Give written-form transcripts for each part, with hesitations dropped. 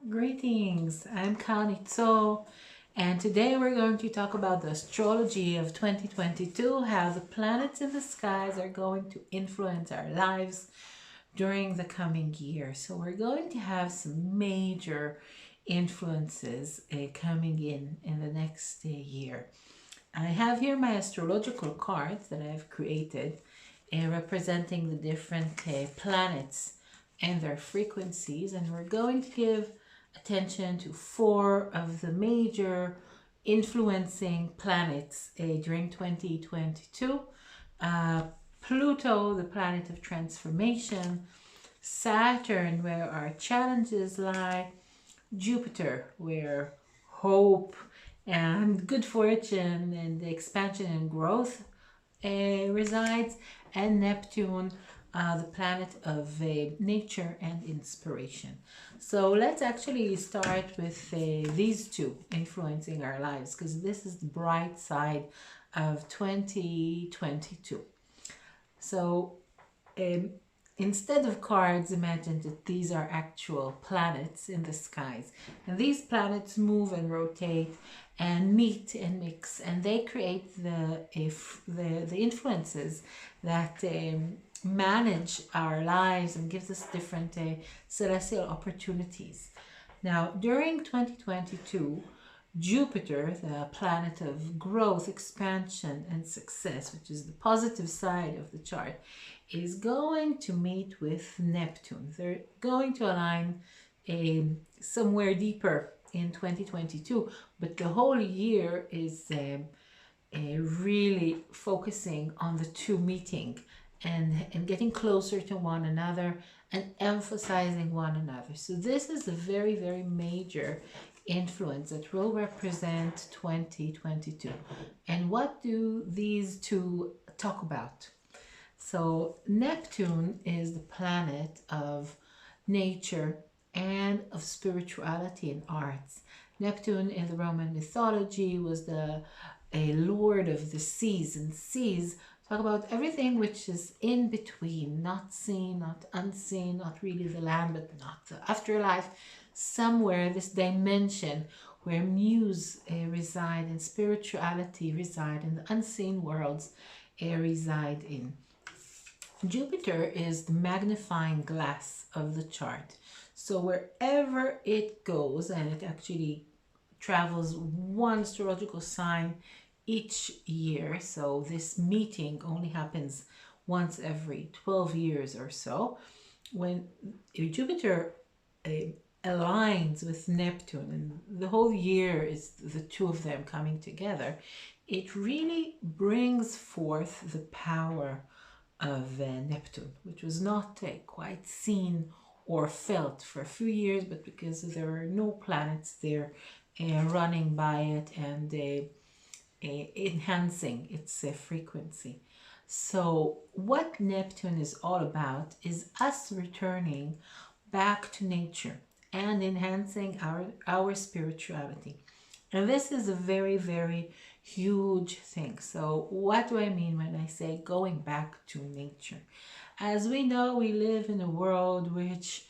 Greetings, I'm Karni Zor, and today we're going to talk about the astrology of 2022, how the planets in the skies are going to influence our lives during the coming year. So we're going to have some major influences coming in the next year. I have here my astrological cards that I've created representing the different planets and their frequencies, and we're going to give attention to four of the major influencing planets during 2022. Uh, Pluto, the planet of transformation, Saturn, where our challenges lie, Jupiter, where hope and good fortune and expansion and growth resides, and Neptune, the planet of nature and inspiration. So let's actually start with these two influencing our lives, because this is the bright side of 2022. So um, instead of cards, imagine that these are actual planets in the skies. And these planets move and rotate and meet and mix, and they create the influences that manage our lives and gives us different celestial opportunities. Now, during 2022, Jupiter, the planet of growth, expansion, and success, which is the positive side of the chart, is going to meet with Neptune. They're going to align somewhere deeper in 2022, but the whole year is really focusing on the two meeting and getting closer to one another and emphasizing one another. So this is a very, very major influence that will represent 2022. And what do these two talk about? So Neptune is the planet of nature and of spirituality and arts. Neptune in the Roman mythology was the a lord of the seas, and seas talk about everything which is in between, not seen, not unseen, not really the land, but not the afterlife, somewhere this dimension where muse reside and spirituality reside and the unseen worlds reside in. Jupiter is the magnifying glass of the chart. So wherever it goes, and it actually travels one astrological sign each year. So this meeting only happens once every 12 years or so. When Jupiter aligns with Neptune, and the whole year is the two of them coming together, it really brings forth the power of Neptune, which was not quite seen or felt for a few years, but because there are no planets there running by it and enhancing its frequency. So what Neptune is all about is us returning back to nature and enhancing our spirituality. And this is a very, very huge thing. So what do I mean when I say going back to nature? As we know, we live in a world which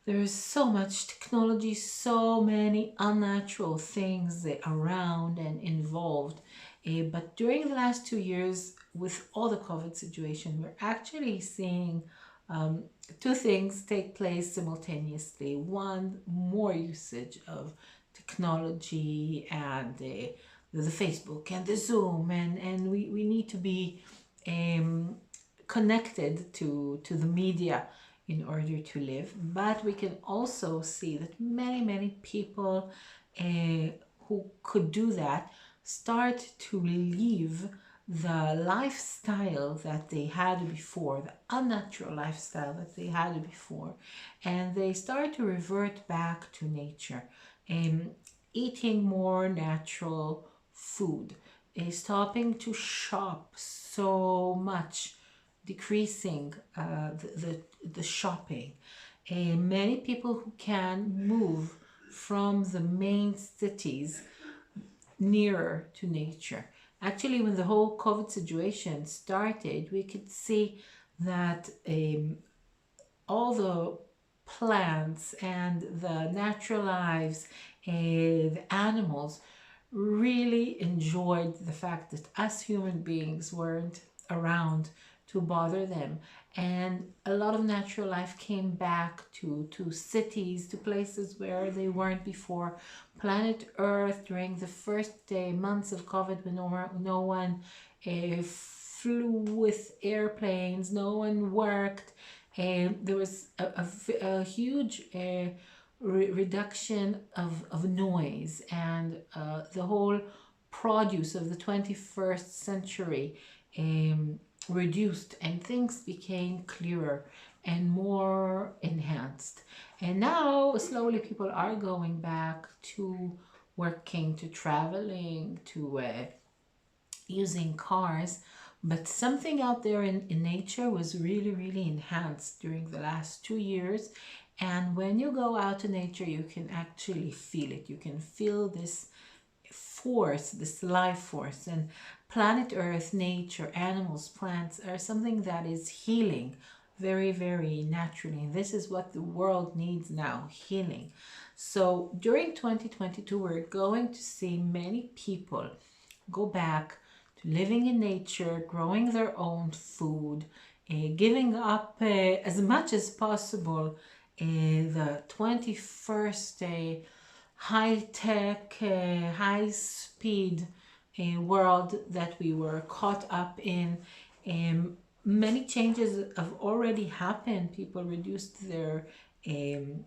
there is so much technology, so many unnatural things around and involved. But during the last 2 years, with all the COVID situation, we're actually seeing two things take place simultaneously. One, more usage of technology and the Facebook and the Zoom, and we need to be connected to the media in order to live. But we can also see that many people who could do that start to leave the lifestyle that they had before, the unnatural lifestyle that they had before, and they start to revert back to nature, eating more natural food, stopping to shop so much, decreasing the shopping. Many people who can move from the main cities nearer to nature. Actually, when the whole COVID situation started, we could see that all the plants and the natural lives, the animals really enjoyed the fact that us human beings weren't around to bother them. And a lot of natural life came back to cities, to places where they weren't before. Planet Earth during the first months of COVID, when no one flew with airplanes, no one worked, there was a huge reduction of noise, and the whole produce of the 21st century reduced, and things became clearer and more enhanced. And now slowly people are going back to working, to traveling, to using cars. But something out there in nature was really, really enhanced during the last 2 years. And when you go out to nature, you can actually feel it. You can feel this force, this life force. And planet Earth, nature, animals, plants are something that is healing very, very naturally. And this is what the world needs now, healing. So during 2022, we're going to see many people go back to living in nature, growing their own food, giving up as much as possible the 21st high tech, high speed world that we were caught up in. Many changes have already happened. People reduced their um,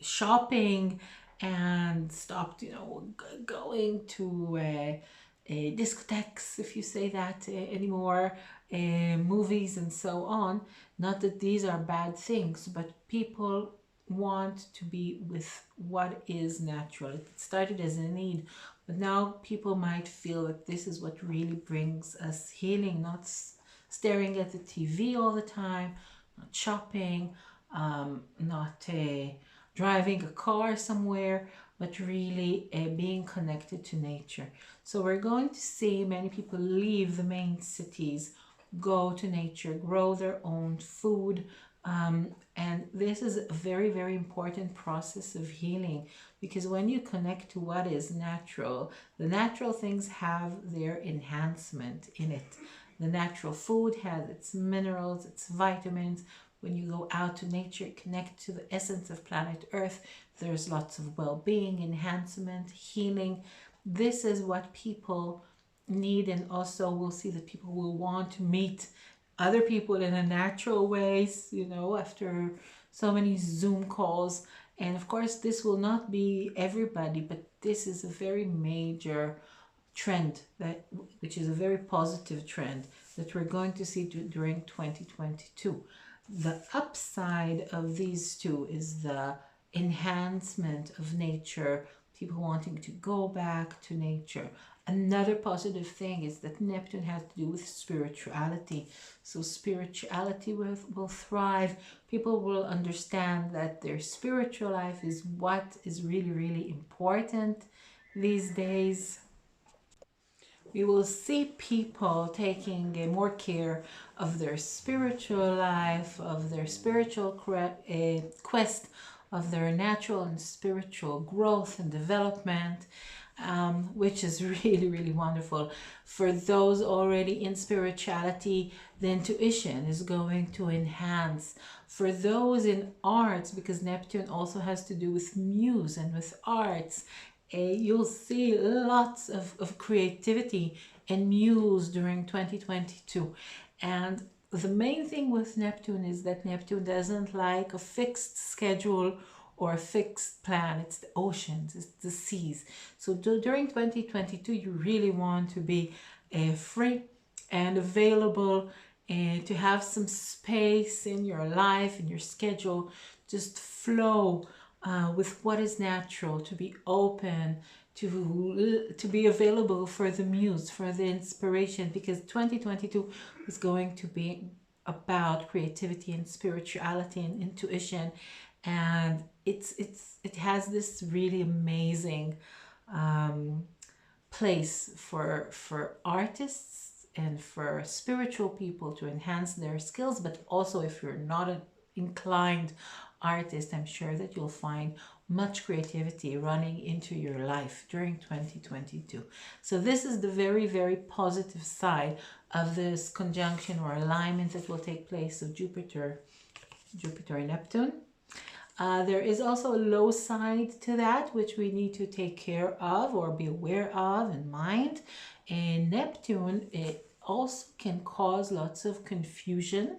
shopping and stopped, going to discotheques, if you say that anymore, movies and so on. Not that these are bad things, but people want to be with what is natural. It started as a need, but now people might feel that this is what really brings us healing, not staring at the TV all the time, not shopping, not driving a car somewhere, but really being connected to nature. So we're going to see many people leave the main cities, go to nature, grow their own food. And this is a very, very important process of healing, because when you connect to what is natural, the natural things have their enhancement in it. The natural food has its minerals, its vitamins. When you go out to nature, connect to the essence of planet Earth, there's lots of well-being, enhancement, healing. This is what people need, and also we'll see that people will want to meet other people in a natural ways, after so many Zoom calls. And of course, this will not be everybody, but this is a very major trend, which is a very positive trend that we're going to see during 2022. The upside of these two is the enhancement of nature, people wanting to go back to nature. Another positive thing is that Neptune has to do with spirituality. So spirituality will thrive. People will understand that their spiritual life is what is really, really important these days. We will see people taking more care of their spiritual life, of their spiritual quest, of their natural and spiritual growth and development, which is really, really wonderful. For those already in spirituality, the intuition is going to enhance. For those in arts, because Neptune also has to do with muse and with arts, you'll see lots of creativity and muse during 2022. And the main thing with Neptune is that Neptune doesn't like a fixed schedule or a fixed plan. It's the oceans, it's the seas. So during 2022, you really want to be free and available, and to have some space in your life, in your schedule, just flow with what is natural, to be open, to be available for the muse, for the inspiration, because 2022 is going to be about creativity and spirituality and intuition, and it has this really amazing place for artists and for spiritual people to enhance their skills. But also, if you're not inclined artist, I'm sure that you'll find much creativity running into your life during 2022. So this is the very, very positive side of this conjunction or alignment that will take place of Jupiter and Neptune. There is also a low side to that, which we need to take care of or be aware of and mind. And Neptune, it also can cause lots of confusion.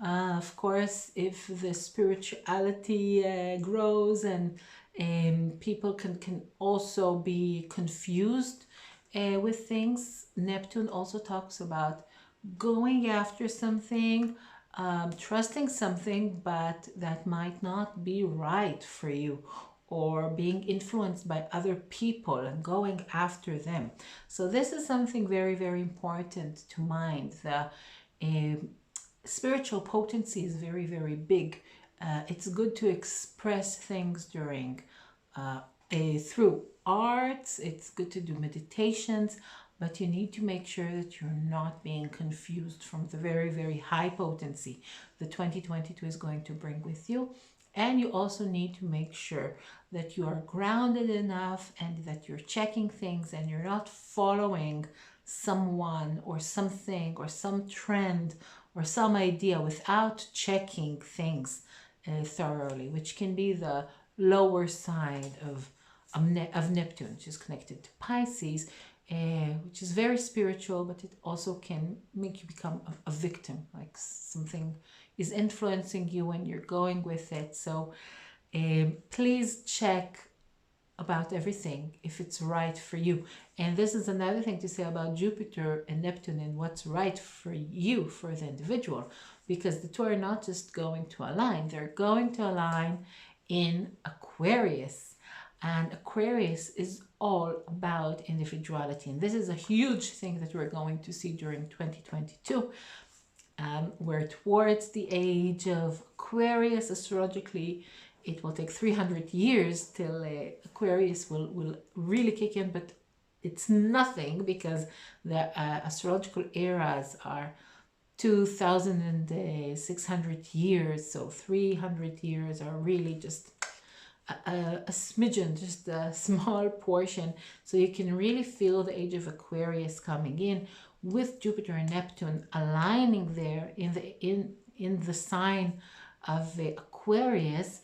Of course, if the spirituality grows and people can also be confused with things. Neptune also talks about going after something, trusting something, but that might not be right for you, or being influenced by other people and going after them. So this is something very, very important to mind. The spiritual potency is very, very big. It's good to express things during through arts. It's good to do meditations, but you need to make sure that you're not being confused from the very, very high potency the 2022 is going to bring with you. And you also need to make sure that you are grounded enough and that you're checking things and you're not following someone or something or some trend or some idea without checking things thoroughly, which can be the lower side of Neptune, which is connected to Pisces, which is very spiritual, but it also can make you become a victim, like something is influencing you and you're going with it. So please check about everything if it's right for you. And this is another thing to say about Jupiter and Neptune and what's right for you, for the individual, because the two are not just going to align, they're going to align in Aquarius. And Aquarius is all about individuality. And this is a huge thing that we're going to see during 2022. We're towards the age of Aquarius. Astrologically, it will take 300 years till Aquarius will really kick in, but it's nothing because the astrological eras are 2,600 years, so 300 years are really just a smidgen, just a small portion. So you can really feel the age of Aquarius coming in with Jupiter and Neptune aligning there in the sign of the Aquarius.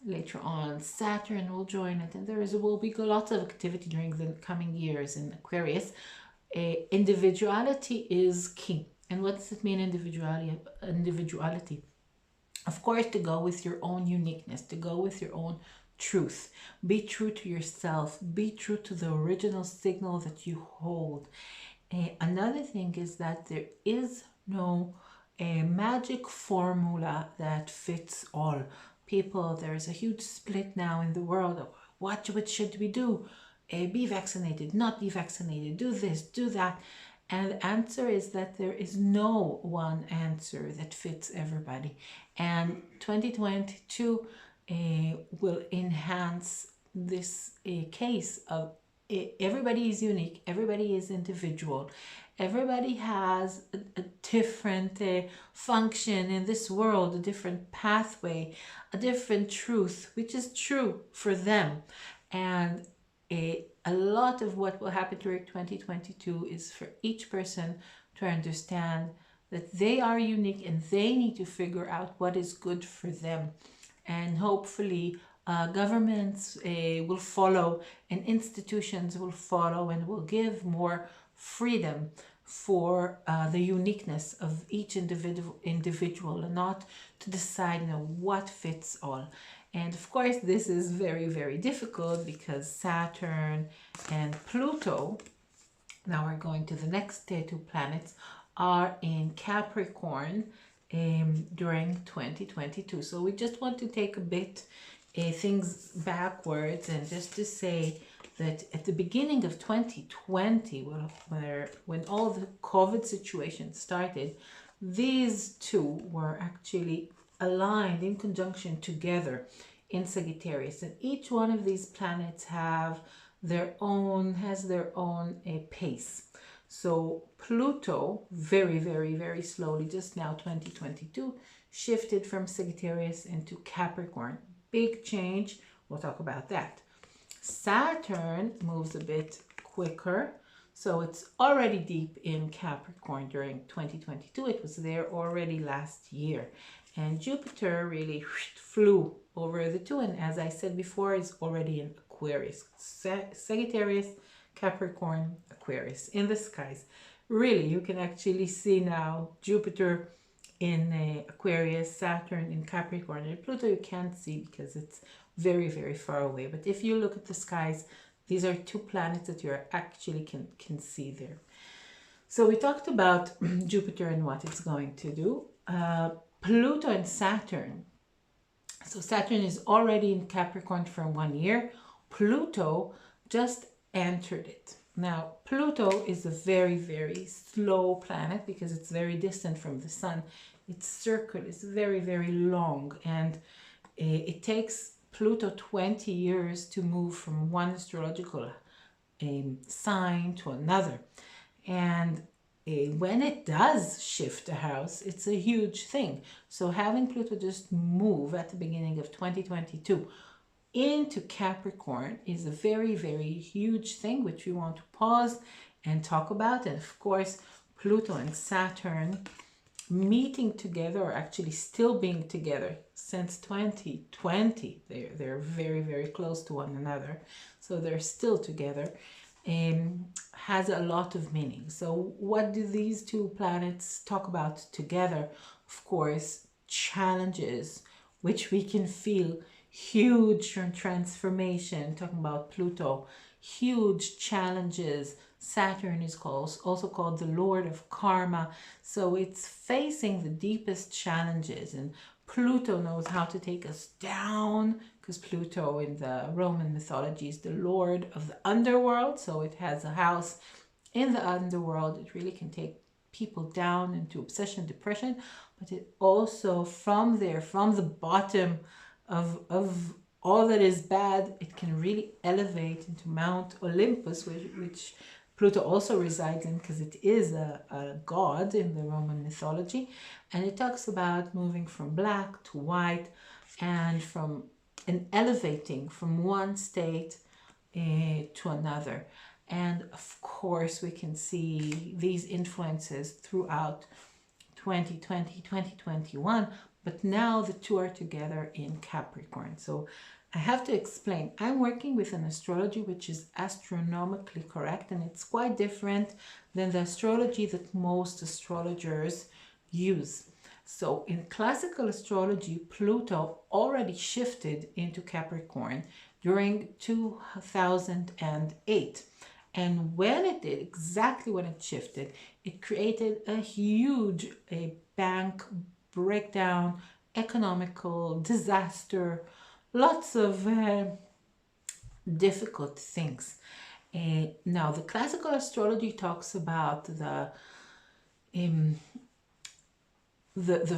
Later on, Saturn will join it, and will be lots of activity during the coming years in Aquarius. Individuality is key. And what does it mean, individuality? Of course, to go with your own uniqueness, to go with your own truth. Be true to yourself. Be true to the original signal that you hold. Another thing is that there is no magic formula that fits all. People, there's a huge split now in the world of what should we do? Be vaccinated, not be vaccinated, do this, do that. And the answer is that there is no one answer that fits everybody. And 2022 will enhance this case of everybody is unique, everybody is individual, everybody has a different function in this world, a different pathway, a different truth, which is true for them. And a lot of what will happen during 2022 is for each person to understand that they are unique and they need to figure out what is good for them. And hopefully governments will follow and institutions will follow and will give more freedom for the uniqueness of each individual and not to decide what fits all. And of course, this is very, very difficult because Saturn and Pluto, now we're going to the next two planets, are in Capricorn during 2022. So we just want to take a bit things backwards and just to say that at the beginning of 2020, when all the COVID situation started, these two were actually aligned in conjunction together in Sagittarius, and each one of these planets has their own pace. So Pluto, very, very, very slowly, just now 2022, shifted from Sagittarius into Capricorn. Big change. We'll talk about that. Saturn moves a bit quicker. So it's already deep in Capricorn during 2022. It was there already last year. And Jupiter really flew over the two. And as I said before, is already in Aquarius. Sagittarius, Capricorn, Aquarius in the skies. Really, you can actually see now Jupiter in Aquarius, Saturn in Capricorn, and Pluto you can't see because it's very, very far away. But if you look at the skies, these are two planets that you actually can see there. So we talked about Jupiter and what it's going to do. Pluto and Saturn. So Saturn is already in Capricorn for 1 year. Pluto just entered it. Now, Pluto is a very, very slow planet because it's very distant from the sun. Its circle is very, very long, and it takes Pluto 20 years to move from one astrological sign to another. And when it does shift a house, it's a huge thing. So having Pluto just move at the beginning of 2022 into Capricorn is a very, very huge thing, which we want to pause and talk about. And of course, Pluto and Saturn meeting together, or actually still being together since 2020. They're very, very close to one another. So they're still together. Has a lot of meaning. So what do these two planets talk about together? Of course, challenges, which we can feel, huge transformation. Talking about Pluto, huge challenges. Saturn is also called the Lord of Karma. So it's facing the deepest challenges, and Pluto knows how to take us down, because Pluto in the Roman mythology is the Lord of the underworld. So it has a house in the underworld. It really can take people down into obsession, depression, but it also from there, from the bottom of all that is bad, it can really elevate into Mount Olympus, which Pluto also resides in, because it is a god in the Roman mythology. And it talks about moving from black to white and elevating from one state to another. And of course, we can see these influences throughout 2020, 2021, but now the two are together in Capricorn. So I have to explain, I'm working with an astrology which is astronomically correct, and it's quite different than the astrology that most astrologers use. So in classical astrology, Pluto already shifted into Capricorn during 2008. And when it did, exactly when it shifted, it created a huge bank breakdown, economical disaster, lots of difficult things. Now, the classical astrology talks about the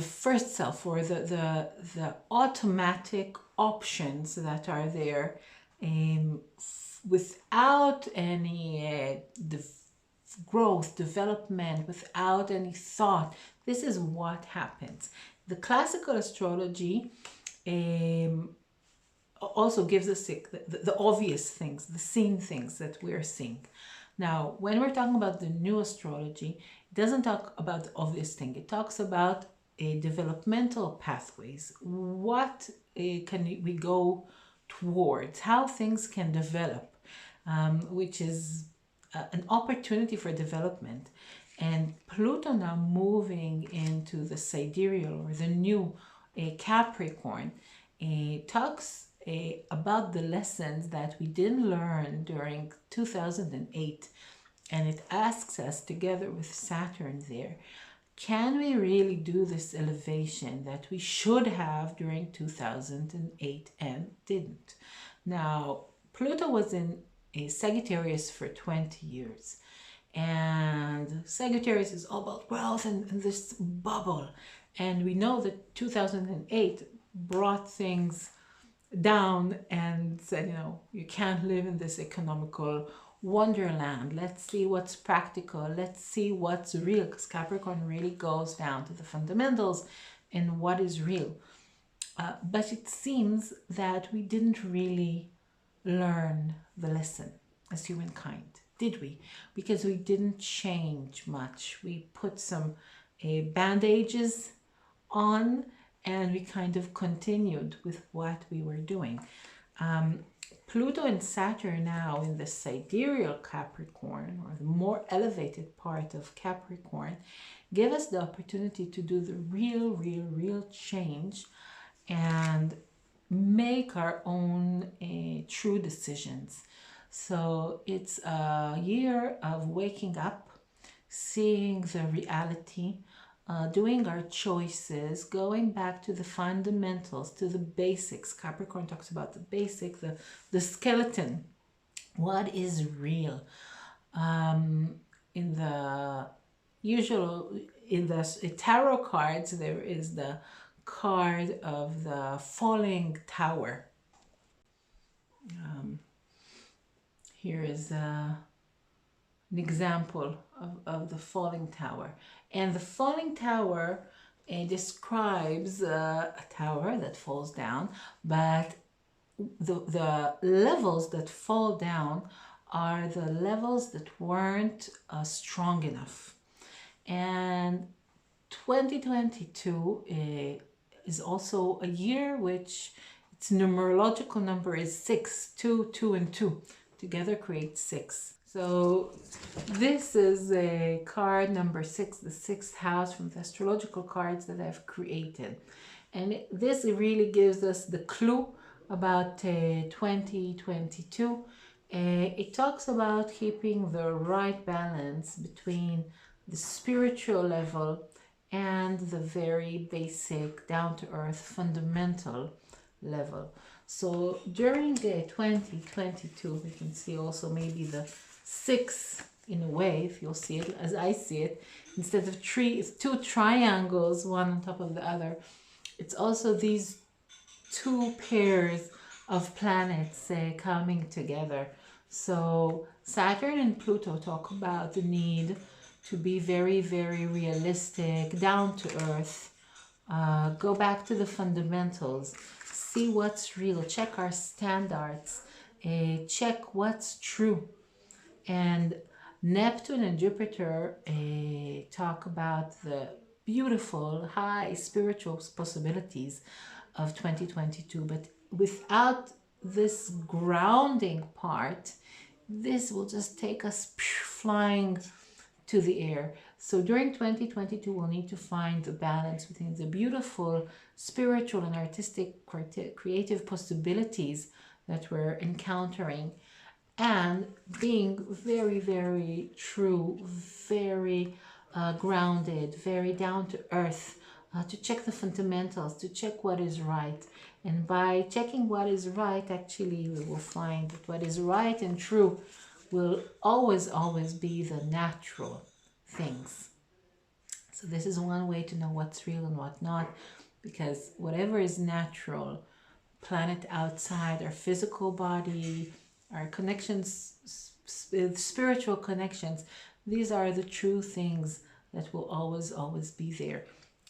first self, or the automatic options that are there without any growth, development, without any thought. This is what happens. The classical astrology also gives us the obvious things, the seen things that we're seeing. Now, when we're talking about the new astrology, it doesn't talk about the obvious thing. It talks about developmental pathways. What can we go towards? How things can develop, which is an opportunity for development. And Pluto now moving into the sidereal, or the new Capricorn, talks about the lessons that we didn't learn during 2008. And it asks us, together with Saturn there, can we really do this elevation that we should have during 2008 and didn't? Now, Pluto was in Sagittarius for 20 years. And Sagittarius is all about wealth and this bubble. And we know that 2008 brought things down and said, you can't live in this economical wonderland. Let's see what's practical. Let's see what's real, because Capricorn really goes down to the fundamentals, and what is real. But it seems that we didn't really learn the lesson as humankind, did we? Because we didn't change much. We put some bandages on, and we kind of continued with what we were doing. Pluto and Saturn now in the sidereal Capricorn, or the more elevated part of Capricorn, give us the opportunity to do the real change and make our own true decisions. So it's a year of waking up, seeing the reality, doing our choices, going back to the fundamentals, to the basics. Capricorn talks about the basic, the skeleton. What is real? In the tarot cards, there is the card of the falling tower. Here is an example of the falling tower. And the falling tower describes a tower that falls down, but the levels that fall down are the levels that weren't strong enough. And 2022 is also a year which its numerological number is 6. 2, 2, and 2 together create 6. So this is a card number 6, the 6th house from the astrological cards that I've created. And this really gives us the clue about 2022. It talks about keeping the right balance between the spiritual level and the very basic, down-to-earth, fundamental level. So during 2022, we can see also maybe the 6 in a way, if you'll see it as I see it, instead of 2 triangles, one on top of the other. It's also these 2 pairs of planets coming together. So Saturn and Pluto talk about the need to be very realistic, down to earth, go back to the fundamentals, see what's real, check our standards, check what's true. And Neptune and Jupiter talk about the beautiful, high spiritual possibilities of 2022. But without this grounding part, this will just take us flying to the air. So during 2022, we'll need to find the balance between the beautiful spiritual and artistic creative possibilities that we're encountering, and being very true, very grounded, very down to earth, to check the fundamentals, to check what is right. And by checking what is right, actually, we will find that what is right and true will always be the natural things. So this is one way to know what's real and what not, because whatever is natural, planet outside our physical body, our connections, spiritual connections, these are the true things that will always be there.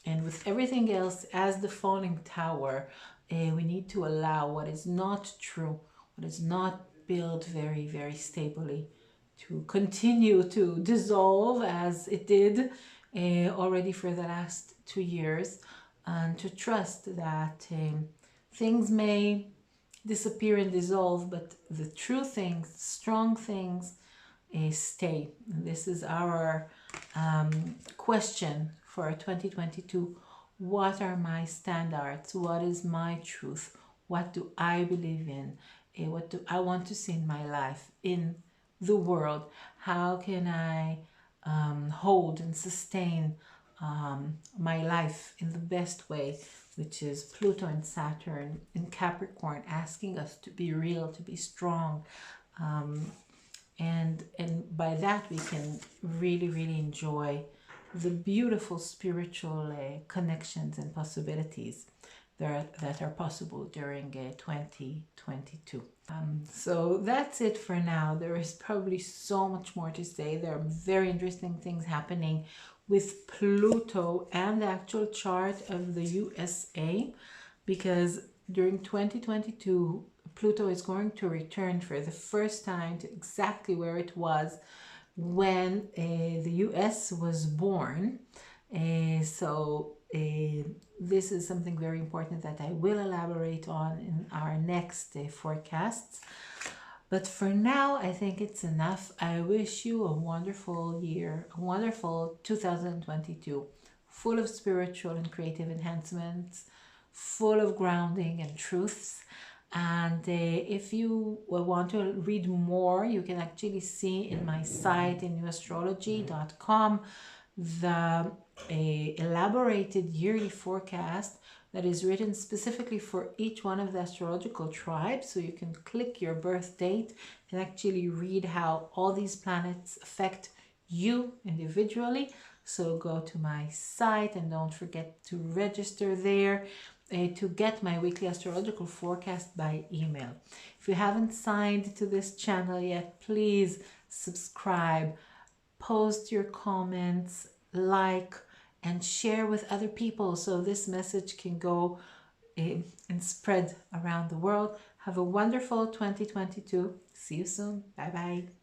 And with everything else, as the falling tower, we need to allow what is not true, what is not built very stably, to continue to dissolve as it did already for the last 2 years, and to trust that things may disappear and dissolve, but the true things, strong things, stay. And this is our question for 2022. What are my standards? What is my truth? What do I believe in? What do I want to see in my life, in the world? How can I hold and sustain my life in the best way, which is Pluto and Saturn in Capricorn, asking us to be real, to be strong. And by that we can really enjoy the beautiful spiritual connections and possibilities that are possible during 2022. So that's it for now. There is probably so much more to say. There are very interesting things happening with Pluto and the actual chart of the USA, because during 2022, Pluto is going to return for the first time to exactly where it was when the US was born. This is something very important that I will elaborate on in our next forecasts. But for now, I think it's enough. I wish you a wonderful year, a wonderful 2022, full of spiritual and creative enhancements, full of grounding and truths. And if you want to read more, you can actually see in my site in newastrology.com the elaborated yearly forecast that is written specifically for each one of the astrological tribes. So you can click your birth date and actually read how all these planets affect you individually. So go to my site and don't forget to register there to get my weekly astrological forecast by email. If you haven't signed to this channel yet, please subscribe, post your comments, like, and share with other people so this message can go and spread around the world. Have a wonderful 2022. See you soon. Bye bye.